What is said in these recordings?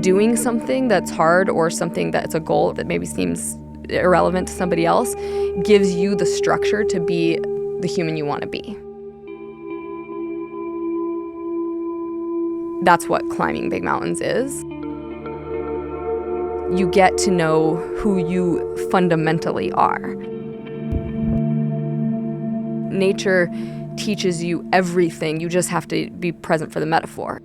doing something that's hard or something that's a goal that maybe seems irrelevant to somebody else gives you the structure to be the human you want to be. That's what climbing big mountains is. You get to know who you fundamentally are. Nature teaches you everything. You just have to be present for the metaphor.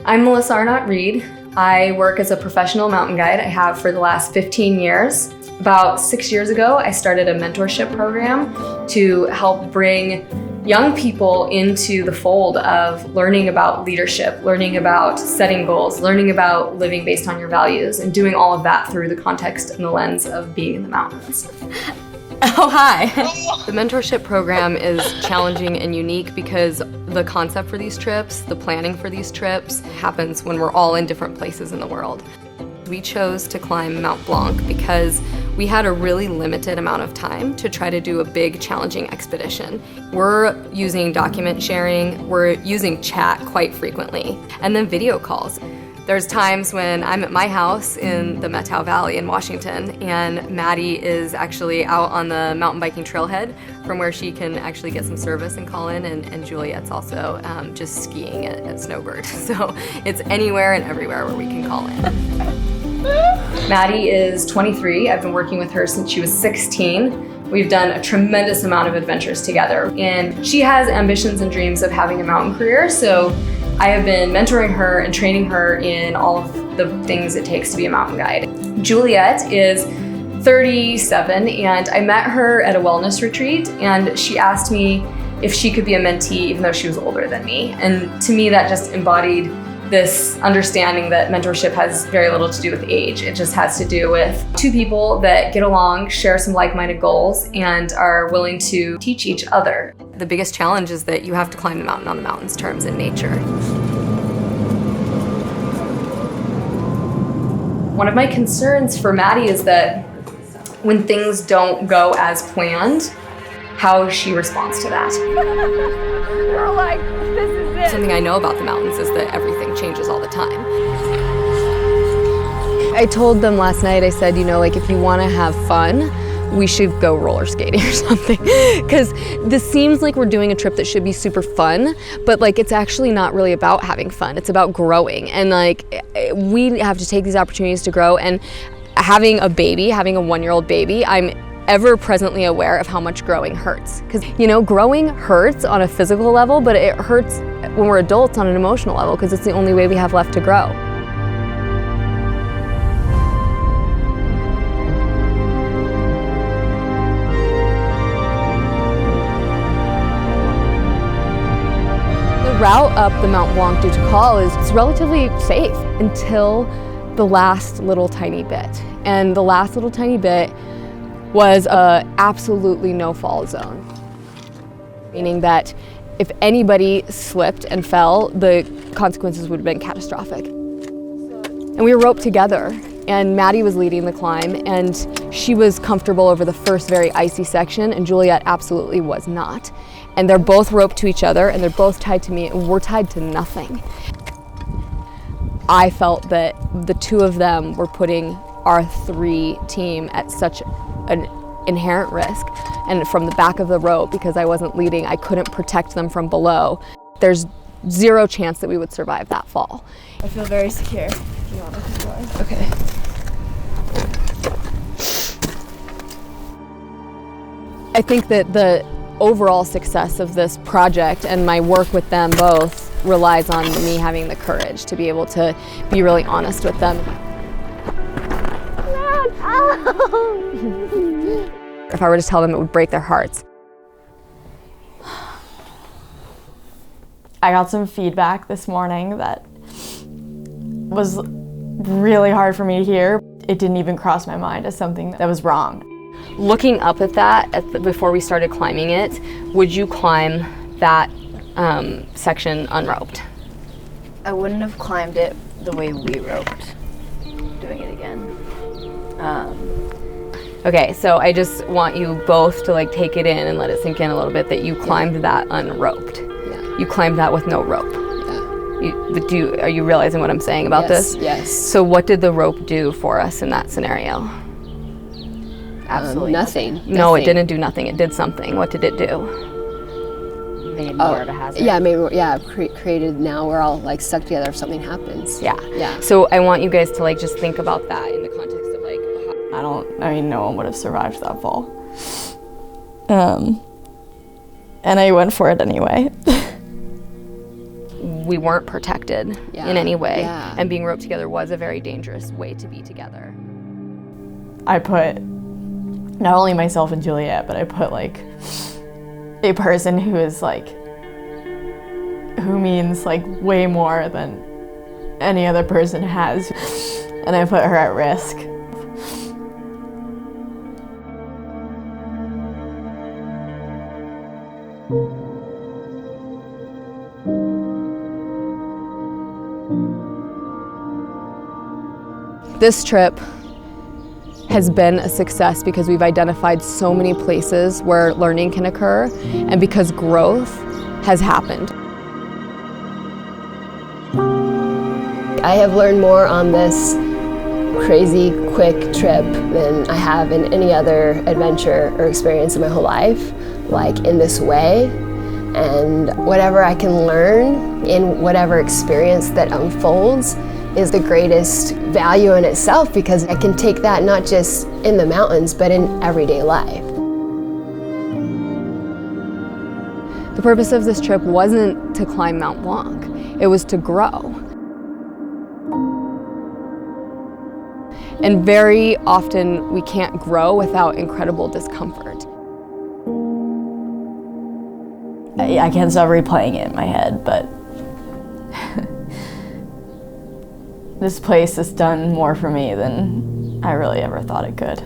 I'm Melissa Arnott-Reed. I work as a professional mountain guide. I have for the last 15 years. About 6 years ago, I started a mentorship program to help bring young people into the fold of learning about leadership, learning about setting goals, learning about living based on your values, and doing all of that through the context and the lens of being in the mountains. Oh, hi. The mentorship program is challenging and unique because the concept for these trips, the planning for these trips, happens when we're all in different places in the world. We chose to climb Mount Blanc because we had a really limited amount of time to try to do a big, challenging expedition. We're using document sharing, we're using chat quite frequently, and then video calls. There's times when I'm at my house in the Methow Valley in Washington, and Maddie is actually out on the mountain biking trailhead from where she can actually get some service and call in, and Juliet's also just skiing at Snowbird. So it's anywhere and everywhere where we can call in. Maddie is 23. I've been working with her since she was 16. We've done a tremendous amount of adventures together, and she has ambitions and dreams of having a mountain career, so I have been mentoring her and training her in all of the things it takes to be a mountain guide. Juliet is 37, and I met her at a wellness retreat, and she asked me if she could be a mentee even though she was older than me. And to me, that just embodied this understanding that mentorship has very little to do with age. It just has to do with two people that get along, share some like-minded goals, and are willing to teach each other. The biggest challenge is that you have to climb the mountain on the mountain's terms in nature. One of my concerns for Maddie is that when things don't go as planned, how she responds to that. We're like, this is it. Something I know about the mountains is that everything changes all the time. I told them last night, I said, if you want to have fun, we should go roller skating or something. Because this seems like we're doing a trip that should be super fun, but it's actually not really about having fun. It's about growing. And we have to take these opportunities to grow. And having a 1-year-old baby, I'm ever presently aware of how much growing hurts. Because, growing hurts on a physical level, but it hurts when we're adults on an emotional level because it's the only way we have left to grow. The route up the Mount Blanc du Col is relatively safe until the last little tiny bit. And the last little tiny bit was a absolutely no-fall zone, meaning that if anybody slipped and fell, the consequences would have been catastrophic. And we were roped together, and Maddie was leading the climb, and she was comfortable over the first very icy section, and Juliet absolutely was not. And they're both roped to each other, and they're both tied to me, and we're tied to nothing. I felt that the two of them were putting our 3 team at such an inherent risk, and from the back of the rope, because I wasn't leading, I couldn't protect them from below. There's 0 chance that we would survive that fall. I feel very secure. Do you want me to keep going? Okay. I think that the overall success of this project and my work with them both relies on me having the courage to be able to be really honest with them. If I were to tell them, it would break their hearts. I got some feedback this morning that was really hard for me to hear. It didn't even cross my mind as something that was wrong. Looking up at that before we started climbing it, would you climb that section unroped? I wouldn't have climbed it the way we roped. Doing it again. Okay, so I just want you both to take it in and let it sink in a little bit that you climbed that unroped. Yeah. You climbed that with no rope. Yeah. Are you realizing what I'm saying about this? Yes. So what did the rope do for us in that scenario? Absolutely nothing. No, it didn't do nothing. It did something. What did it do? Made more of a hazard. Yeah, created, now we're all like stuck together if something happens. Yeah. So I want you guys to like just think about that in the context of like no one would have survived that fall. And I went for it anyway. we weren't protected in any way. Yeah. And being roped together was a very dangerous way to be together. I put not only myself and Juliet, but I put like a person who means like way more than any other person has, and I put her at risk. This trip has been a success because we've identified so many places where learning can occur and because growth has happened. I have learned more on this crazy quick trip than I have in any other adventure or experience in my whole life, like in this way. And whatever I can learn in whatever experience that unfolds is the greatest value in itself, because I can take that not just in the mountains, but in everyday life. The purpose of this trip wasn't to climb Mount Blanc, it was to grow. And very often we can't grow without incredible discomfort. I can't stop replaying it in my head, but this place has done more for me than I really ever thought it could.